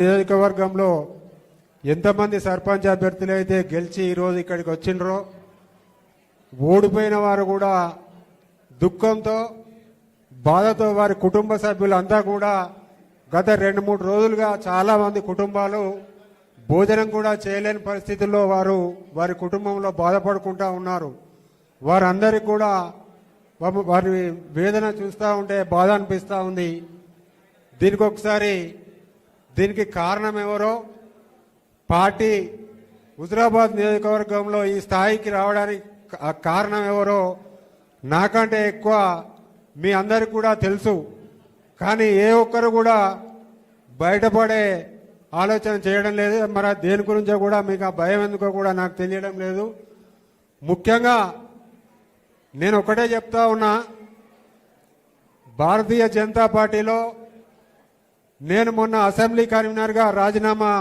నియోజకవర్గంలో ఎంతమంది సర్పంచ్ అభ్యర్థులు అయితే గెలిచి ఈరోజు ఇక్కడికి వచ్చిండ్రో ఓడిపోయిన వారు కూడా దుఃఖంతో బాధతో వారి కుటుంబ సభ్యులంతా కూడా గత 2-3 రోజులుగా చాలామంది కుటుంబాలు భోజనం కూడా చేయలేని పరిస్థితుల్లో వారి కుటుంబంలో బాధపడుకుంటూ ఉన్నారు. వారందరికీ కూడా వారి వేదన చూస్తూ ఉంటే బాధ అనిపిస్తూ ఉంది. దీనికి కారణం ఎవరో పార్టీ హుజురాబాద్ నియోజకవర్గంలో ఈ స్థాయికి రావడానికి కారణం ఎవరో నాకంటే ఎక్కువ మీ అందరికి కూడా తెలుసు. కానీ ఏ ఒక్కరు కూడా బయటపడే ఆలోచన చేయడం లేదు. మరి దేని గురించో కూడా మీకు ఆ భయం ఎందుకో కూడా నాకు తెలియడం లేదు. ముఖ్యంగా నేను ఒకటే చెప్తా ఉన్నా, భారతీయ జనతా పార్టీలో నేను మొన్న అసెంబ్లీ కన్వీనర్గా రాజీనామా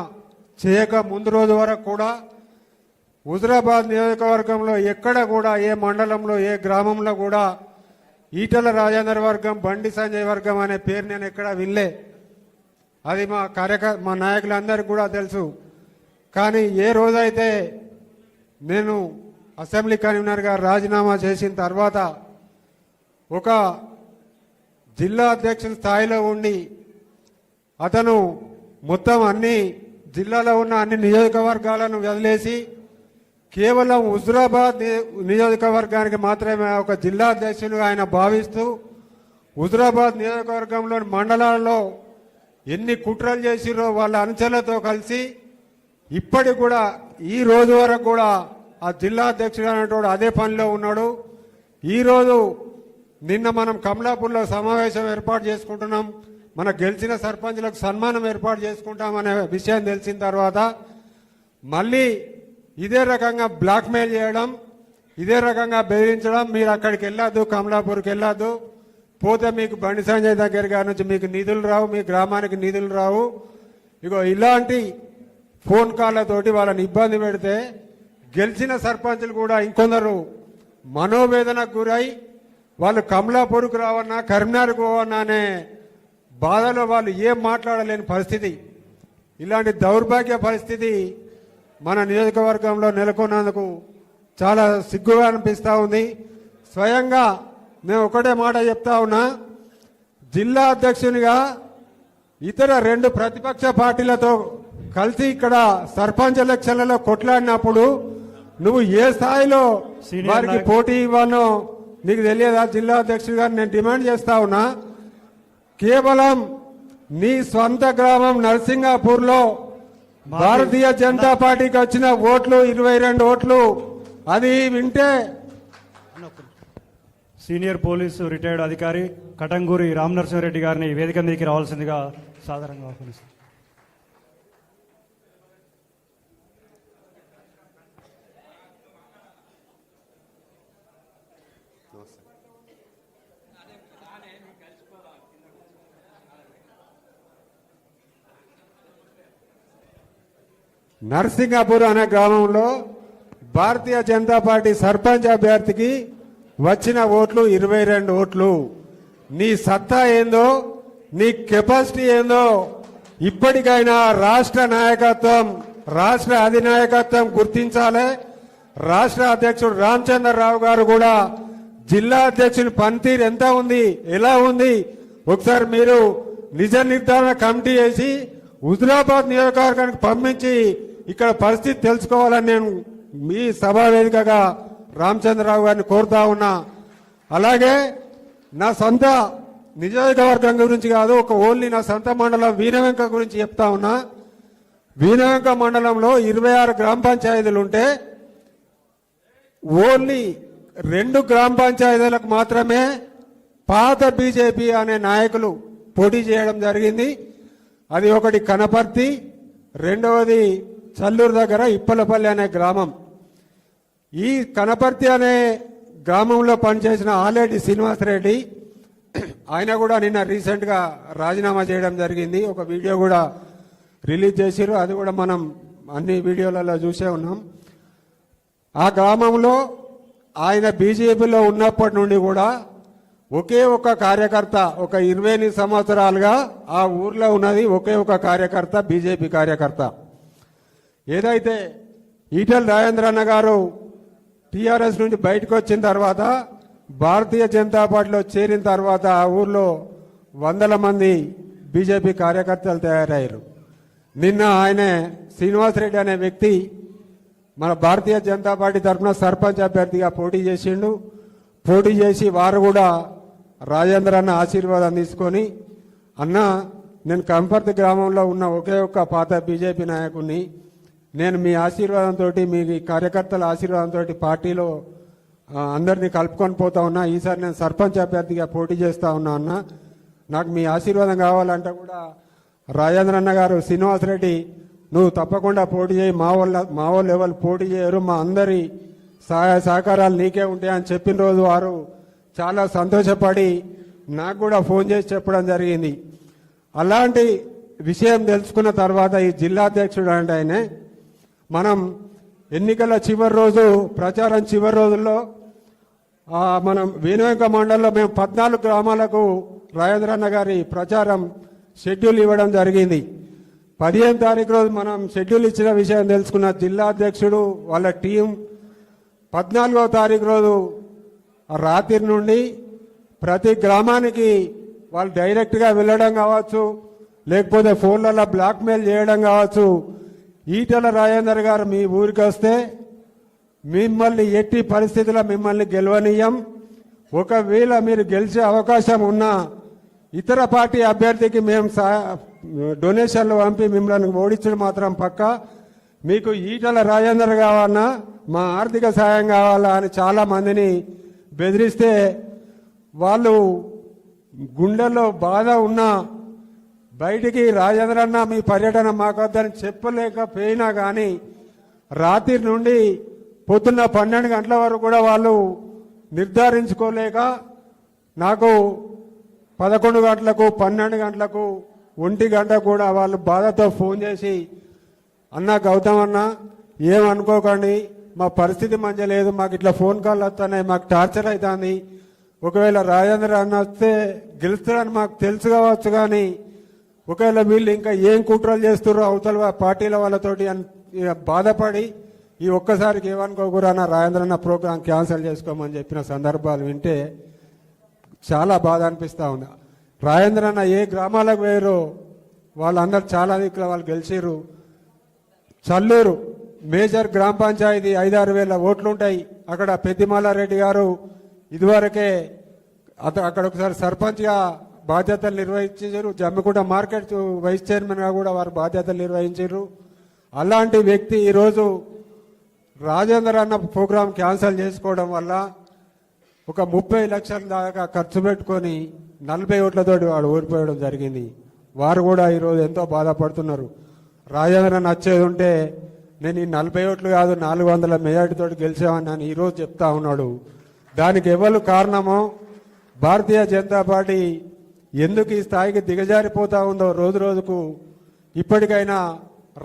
చేయక ముందు రోజు వరకు కూడా హుజురాబాద్ నియోజకవర్గంలో ఎక్కడ కూడా ఏ మండలంలో ఏ గ్రామంలో కూడా ఈటల రాజేందర్ వర్గం బండి సంజయ్ వర్గం అనే పేరు నేను ఎక్కడా వినలే. అది మా నాయకులందరికీ కూడా తెలుసు. కానీ ఏ రోజైతే నేను అసెంబ్లీ కన్వీనర్గా రాజీనామా చేసిన తర్వాత ఒక జిల్లా అధ్యక్షుల స్థాయిలో ఉండి అతను మొత్తం అన్ని జిల్లాలో ఉన్న అన్ని నియోజకవర్గాలను వదిలేసి కేవలం హుజురాబాద్ నియోజకవర్గానికి మాత్రమే ఒక జిల్లా అధ్యక్షునిగా ఆయన భావిస్తూ హుజురాబాద్ నియోజకవర్గంలోని మండలాల్లో ఎన్ని కుట్రలు చేసిరో వాళ్ళ అనుచరులతో కలిసి ఇప్పటికి కూడా ఈ రోజు వరకు కూడా ఆ జిల్లా అధ్యక్షుడు అనేటోడు అదే పనిలో ఉన్నాడు. ఈరోజు నిన్న మనం కమలాపూర్లో సమావేశం ఏర్పాటు చేసుకుంటున్నాం. మన గెలిచిన సర్పంచ్లకు సన్మానం ఏర్పాటు చేసుకుంటామనే విషయం తెలిసిన తర్వాత మళ్ళీ ఇదే రకంగా బ్లాక్మెయిల్ చేయడం, ఇదే రకంగా బెదిరించడం, మీరు అక్కడికి వెళ్ళొద్దు, కమలాపూర్కి వెళ్ళొద్దు, పోతే మీకు బండి సంజయ్ దగ్గర గారి నుంచి మీకు నిధులు రావు, మీ గ్రామానికి నిధులు రావు, ఇగో ఇలాంటి ఫోన్ కాళ్ళతోటి వాళ్ళని ఇబ్బంది పెడితే గెలిచిన సర్పంచులు కూడా ఇంకొందరు మనోవేదనకు గురై వాళ్ళు కమలాపూర్కు రావన్నా కరీంనగర్కు పోవన్నా అనే బాధలో వాళ్ళు ఏం మాట్లాడలేని పరిస్థితి. ఇలాంటి దౌర్భాగ్య పరిస్థితి మన నియోజకవర్గంలో నెలకొన్నందుకు చాలా సిగ్గుగా అనిపిస్తూ ఉంది. స్వయంగా నేను ఒకటే మాట చెప్తా ఉన్నా, జిల్లా అధ్యక్షునిగా ఇతర 2 ప్రతిపక్ష పార్టీలతో కలిసి ఇక్కడ సర్పంచ్ ఎలక్షన్లలో కొట్లాడినప్పుడు నువ్వు ఏ స్థాయిలో వారికి పోటీ ఇవ్వాలో నీకు తెలియదా? జిల్లా అధ్యక్షుడిగా నేను డిమాండ్ చేస్తా ఉన్నా, కేవలం నీ స్వంత గ్రామం నర్సింగాపూర్లో భారతీయ జనతా పార్టీకి వచ్చిన ఓట్లు 22 ఓట్లు. అది వింటే సీనియర్ పోలీసు రిటైర్డ్ అధికారి కటంగూరి రామనరసింహారెడ్డి గారిని వేదిక మీదకి రావాల్సిందిగా సాధారణంగా ఆహ్వానిస్తాను. నర్సింగాపూర్ అనే గ్రామంలో భారతీయ జనతా పార్టీ సర్పంచ్ అభ్యర్థికి వచ్చిన ఓట్లు 22 ఓట్లు. నీ సత్తా ఏందో, నీ కెపాసిటీ ఏందో ఇప్పటికైనా రాష్ట్ర నాయకత్వం, రాష్ట్ర అధినాయకత్వం గుర్తించాలి. రాష్ట్ర అధ్యక్షుడు రామచంద్రరావు గారు కూడా జిల్లా అధ్యక్షుని పనితీరు ఎంత ఉంది, ఎలా ఉంది ఒకసారి మీరు నిజ నిర్ధారణ కమిటీ వేసి హుజురాబాద్ నియోజకవర్గానికి పంపించి ఇక్కడ పరిస్థితి తెలుసుకోవాలని నేను మీ సభా వేదికగా రామచంద్రరావు గారిని కోరుతా ఉన్నా. అలాగే నా సొంత నియోజకవర్గం గురించి కాదు, ఓన్లీ నా సొంత మండలం వీణవెంక గురించి చెప్తా ఉన్నా. వీణవెంక మండలంలో 26 గ్రామ పంచాయతీలు ఉంటే ఓన్లీ 2 గ్రామ పంచాయతీలకు మాత్రమే పాత బీజేపీ అనే నాయకులు పోటీ చేయడం జరిగింది. అది ఒకటి కనపర్తి, రెండవది చల్లూరు దగ్గర ఇప్పలపల్లి అనే గ్రామం. ఈ కనపర్తి అనే గ్రామంలో పనిచేసిన ఆలేటి శ్రీనివాసరెడ్డి ఆయన కూడా నిన్న రీసెంట్గా రాజీనామా చేయడం జరిగింది. ఒక వీడియో కూడా రిలీజ్ చేశారు, అది కూడా మనం అన్ని వీడియోలలో చూసే ఉన్నాం. ఆ గ్రామంలో ఆయన బీజేపీలో ఉన్నప్పటి నుండి కూడా ఒకే ఒక కార్యకర్త ఒక 28 సంవత్సరాలుగా ఆ ఊర్లో ఉన్నది ఒకే ఒక కార్యకర్త, బీజేపీ కార్యకర్త. ఏదైతే ఈటెల రాజేంద్రన్న గారు టీఆర్ఎస్ నుంచి బయటకు వచ్చిన తర్వాత భారతీయ జనతా పార్టీలో చేరిన తర్వాత ఆ ఊర్లో వందల మంది బీజేపీ కార్యకర్తలు తయారయ్యారు. నిన్న ఆయనే శ్రీనివాసరెడ్డి అనే వ్యక్తి మన భారతీయ జనతా పార్టీ తరఫున సర్పంచ్ అభ్యర్థిగా పోటీ చేసిండు. పోటీ చేసి వారు కూడా రాజేంద్ర అన్న ఆశీర్వాదం తీసుకొని, అన్న నేను కంపర్తి గ్రామంలో ఉన్న ఒకే ఒక్క పాత బీజేపీ నాయకుడిని, నేను మీ ఆశీర్వాదంతో మీ కార్యకర్తల ఆశీర్వాదంతో పార్టీలో అందరినీ కలుపుకొని పోతా ఉన్నా. ఈసారి నేను సర్పంచ్ అభ్యర్థిగా పోటీ చేస్తా ఉన్నా అన్న, నాకు మీ ఆశీర్వాదం కావాలంటే కూడా రాజేంద్ర అన్న గారు, శ్రీనివాసరెడ్డి నువ్వు తప్పకుండా పోటీ చేయి, మా వాళ్ళు ఎవరు పోటీ చేయరు, మా అందరి సహాయ సహకారాలు నీకే ఉంటాయని చెప్పిన రోజు వారు చాలా సంతోషపడి నాకు కూడా ఫోన్ చేసి చెప్పడం జరిగింది. అలాంటి విషయం తెలుసుకున్న తర్వాత ఈ జిల్లా అధ్యక్షుడు అంటే ఆయనే మనం ఎన్నికల చివరి రోజు, ప్రచారం చివరి రోజుల్లో మనం వేణువెంక మండలంలో మేము 14 గ్రామాలకు రాజేంద్ర అన్న గారి ప్రచారం షెడ్యూల్ ఇవ్వడం జరిగింది. 15వ తారీఖు రోజు మనం షెడ్యూల్ ఇచ్చిన విషయం తెలుసుకున్న జిల్లా అధ్యక్షుడు వాళ్ళ టీం 14వ తారీఖు రోజు రాత్రి నుండి ప్రతి గ్రామానికి వాళ్ళు డైరెక్ట్గా వెళ్ళడం కావచ్చు, లేకపోతే ఫోన్లలో బ్లాక్మెయిల్ చేయడం కావచ్చు. ఈటెల రాజేందర్ గారు మీ ఊరికి వస్తే మిమ్మల్ని ఎట్టి పరిస్థితుల్లో మిమ్మల్ని గెలవనీయం, ఒకవేళ మీరు గెలిచే అవకాశం ఉన్నా ఇతర పార్టీ అభ్యర్థికి మేము డొనేషన్లు పంపి మిమ్మల్ని ఓడించడం మాత్రం పక్క. మీకు ఈటెల రాజేందర్ కావాలన్నా మా ఆర్థిక సాయం కావాలా అని చాలా మందిని బెదిరిస్తే వాళ్ళు గుండెల్లో బాధ ఉన్నా బయటికి రాజేంద్ర అన్న మీ పర్యటన మాకొద్దని చెప్పలేకపోయినా కానీ రాత్రి నుండి పొద్దున్న 12 గంటల వరకు కూడా వాళ్ళు నిర్ధారించుకోలేక నాకు 11 గంటలకు, 12 గంటలకు, 1 గంట కూడా వాళ్ళు బాధతో ఫోన్ చేసి, అన్న గౌతమ్ అన్న ఏమనుకోకండి, మా పరిస్థితి మంచి లేదు, మాకు ఇట్లా ఫోన్ కాల్ వస్తున్నాయి, మాకు టార్చర్ అవుతుంది, ఒకవేళ రాజేంద్ర అన్న వస్తే గెలుస్తారని మాకు తెలుసు కావచ్చు, కానీ ఒకవేళ వీళ్ళు ఇంకా ఏం కుట్రలు చేస్తారో అవతల పార్టీల వాళ్ళతోటి అని బాధపడి ఈ ఒక్కసారికి ఏమనుకోకూడదు అన్న రాజేంద్ర అన్న ప్రోగ్రాం క్యాన్సిల్ చేసుకోమని చెప్పిన సందర్భాలు వింటే చాలా బాధ అనిపిస్తూ ఉంది. రాజేంద్ర అన్న ఏ గ్రామాలకు పోయారో వాళ్ళందరూ చాలా దిక్కుల వాళ్ళు గెలిచిర్రు. చల్లూరు మేజర్ గ్రామ పంచాయతీ 5-6 వేల ఓట్లు ఉంటాయి. అక్కడ పెద్దిమాలారెడ్డి గారు ఇదివరకే అక్కడ ఒకసారి సర్పంచ్గా బాధ్యతలు నిర్వహించారు. జమ్మికుంట మార్కెట్ వైస్ చైర్మన్గా కూడా వారు బాధ్యతలు నిర్వహించారు. అలాంటి వ్యక్తి ఈరోజు రాజేంద్ర అన్న ప్రోగ్రాం క్యాన్సిల్ చేసుకోవడం వల్ల ఒక 30 లక్షల దాకా ఖర్చు పెట్టుకొని 40 ఓట్లతోటి వాడు ఓడిపోయడం జరిగింది. వారు కూడా ఈరోజు ఎంతో బాధపడుతున్నారు. రాజేంద్ర నచ్చేది ఉంటే నేను ఈ 40 ఓట్లు కాదు 400 మెజార్టీతో గెలిచామని ఈరోజు చెప్తా ఉన్నాడు. దానికి ఎవరు కారణమో, భారతీయ జనతా పార్టీ ఎందుకు ఈ స్థాయికి దిగజారిపోతా ఉందో రోజు రోజుకు ఇప్పటికైనా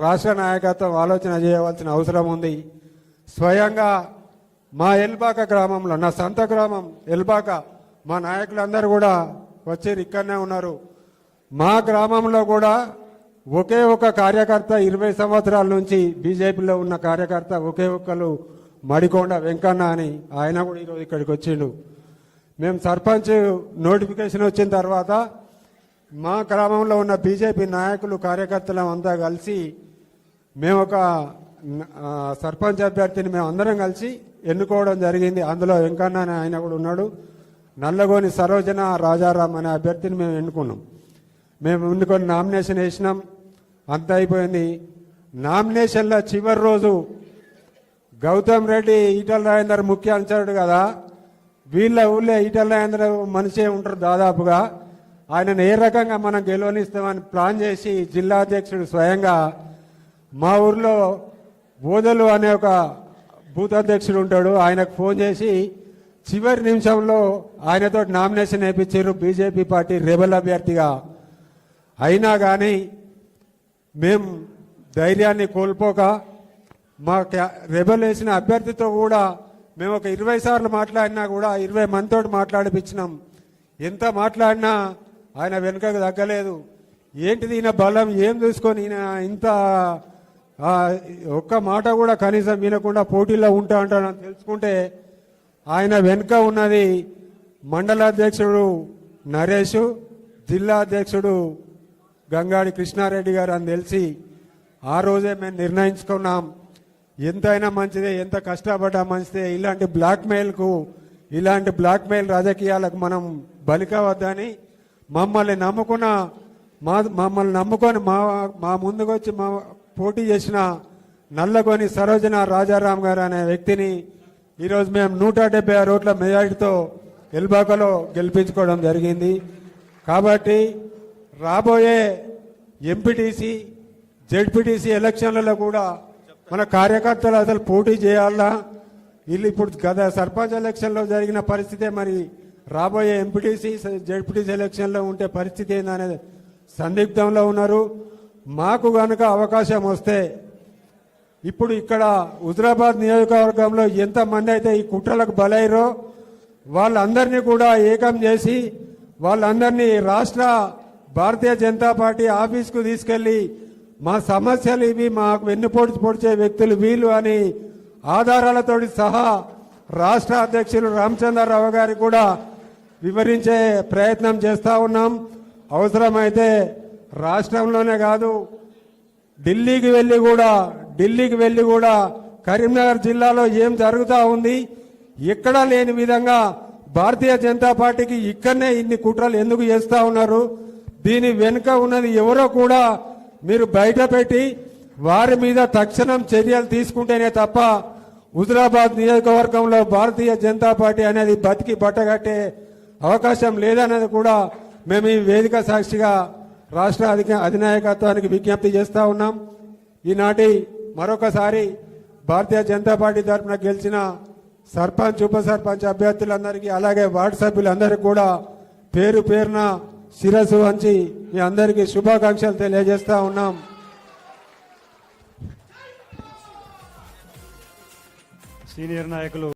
రాష్ట్ర నాయకత్వం ఆలోచన చేయవలసిన అవసరం ఉంది. స్వయంగా మా ఎల్బాక గ్రామంలో, నా సొంత గ్రామం ఎల్బాక, మా నాయకులందరూ కూడా వచ్చి ఇక్కడనే ఉన్నారు. మా గ్రామంలో కూడా ఒకే ఒక కార్యకర్త 20 సంవత్సరాల నుంచి బీజేపీలో ఉన్న కార్యకర్త ఒకే ఒక్కరు మడికొండ వెంకన్న అని, ఆయన కూడా ఈరోజు ఇక్కడికి వచ్చిండు. మేము సర్పంచ్ నోటిఫికేషన్ వచ్చిన తర్వాత మా గ్రామంలో ఉన్న బీజేపీ నాయకులు కార్యకర్తలు అంతా కలిసి మేము ఒక సర్పంచ్ అభ్యర్థిని మేము అందరం కలిసి ఎన్నుకోవడం జరిగింది. అందులో వెంకన్న అనే ఆయన కూడా ఉన్నాడు. నల్లగోని సరోజన రాజారాం అనే అభ్యర్థిని మేము ఎన్నుకున్నాం. మేము ఎన్నుకొని నామినేషన్ వేసినాం, అంతా అయిపోయింది. నామినేషన్ల చివరి రోజు గౌతమ్ రెడ్డి ఈటెల రాజేందర్ ముఖ్య అనుచరుడు కదా, వీళ్ళ ఊళ్ళో ఈటెల రాజేందర్ మనిషే ఉంటారు దాదాపుగా, ఆయనను ఏ రకంగా మనం గెలవనిస్తామని ప్లాన్ చేసి జిల్లా అధ్యక్షుడు స్వయంగా మా ఊర్లో బోధలు అనే ఒక బూత్ అధ్యక్షుడు ఉంటాడు, ఆయనకు ఫోన్ చేసి చివరి నిమిషంలో ఆయనతో నామినేషన్ వేయించారు బీజేపీ పార్టీ రెబల్ అభ్యర్థిగా. అయినా కానీ మేము ధైర్యాన్ని కోల్పోక మా రెబల్ వేసిన అభ్యర్థితో కూడా మేము ఒక 20 సార్లు మాట్లాడినా కూడా 20 మందితో మాట్లాడిపించినాం. ఎంత మాట్లాడినా ఆయన వెనుకకు తగ్గలేదు. ఏంటిది ఈయన బలం, ఏం చూసుకొని ఈయన ఇంత ఒక్క మాట కూడా కనీసం వినకుండా పోటీలో ఉంటా అంటానని తెలుసుకుంటే ఆయన వెనుక ఉన్నది మండల అధ్యక్షుడు నరేష్, జిల్లా అధ్యక్షుడు గంగాడి కృష్ణారెడ్డి గారు అని తెలిసి ఆ రోజే మేము నిర్ణయించుకున్నాం, ఎంతైనా మంచిదే, ఎంత కష్టపడ్డా మంచిదే, ఇలాంటి బ్లాక్మెయిల్ రాజకీయాలకు మనం బలి కావద్దని మమ్మల్ని నమ్ముకొని మా ముందుకు వచ్చి మా పోటీ చేసిన నల్లగొని సరోజన రాజారాం గారు అనే వ్యక్తిని ఈరోజు మేము 176 ఓట్ల మెజారిటీతో ఎల్బాకలో గెలిపించుకోవడం జరిగింది. కాబట్టి రాబోయే ఎంపీటీసీ జెడ్పీటీసీ ఎలక్షన్లలో కూడా మన కార్యకర్తలు అసలు పోటీ చేయాలా, వీళ్ళు ఇప్పుడు గత సర్పంచ్ ఎలక్షన్లో జరిగిన పరిస్థితే మరి రాబోయే ఎంపీటీసీ జెడ్పీటీసీ ఎలక్షన్లో ఉంటే పరిస్థితి ఏందనేది సందిగ్ధంలో ఉన్నారు. మాకు గనుక అవకాశం వస్తే ఇప్పుడు ఇక్కడ హుజరాబాద్ నియోజకవర్గంలో ఎంతమంది అయితే ఈ కుట్రలకు బలైరో వాళ్ళందరినీ కూడా ఏకం చేసి వాళ్ళందరినీ రాష్ట్ర భారతీయ జనతా పార్టీ ఆఫీస్కు తీసుకెళ్లి మా సమస్యలు ఇవి, మాకు వెన్నుపోడ్చే వ్యక్తులు వీళ్ళు అని ఆధారాలతోటి సహా రాష్ట్ర అధ్యక్షులు రామచంద్రరావు గారికి కూడా వివరించే ప్రయత్నం చేస్తూ ఉన్నాం. అవసరమైతే రాష్ట్రంలోనే కాదు ఢిల్లీకి వెళ్ళి కూడా కరీంనగర్ జిల్లాలో ఏం జరుగుతూ ఉంది, ఎక్కడా లేని విధంగా భారతీయ జనతా పార్టీకి ఇక్కడనే ఇన్ని కుట్రలు ఎందుకు చేస్తూ ఉన్నారు, దీని వెనుక ఉన్నది ఎవరో కూడా మీరు బయట పెట్టి వారి మీద తక్షణం చర్యలు తీసుకుంటేనే తప్ప హుజరాబాద్ నియోజకవర్గంలో భారతీయ జనతా పార్టీ అనేది బతికి బట్టగట్టే అవకాశం లేదనేది కూడా మేము ఈ వేదిక సాక్షిగా రాష్ట్ర అధినాయకత్వానికి విజ్ఞప్తి చేస్తూ ఉన్నాం. ఈనాటి మరొకసారి భారతీయ జనతా పార్టీ తరఫున గెలిచిన సర్పంచ్ ఉప సర్పంచ్ అభ్యర్థులందరికీ అలాగే వార్డు సభ్యులందరికీ కూడా పేరు పేరున శిరస్సు వంచి మీ అందరికీ శుభాకాంక్షలు తెలియజేస్తా ఉన్నాం. సీనియర్ నాయకులు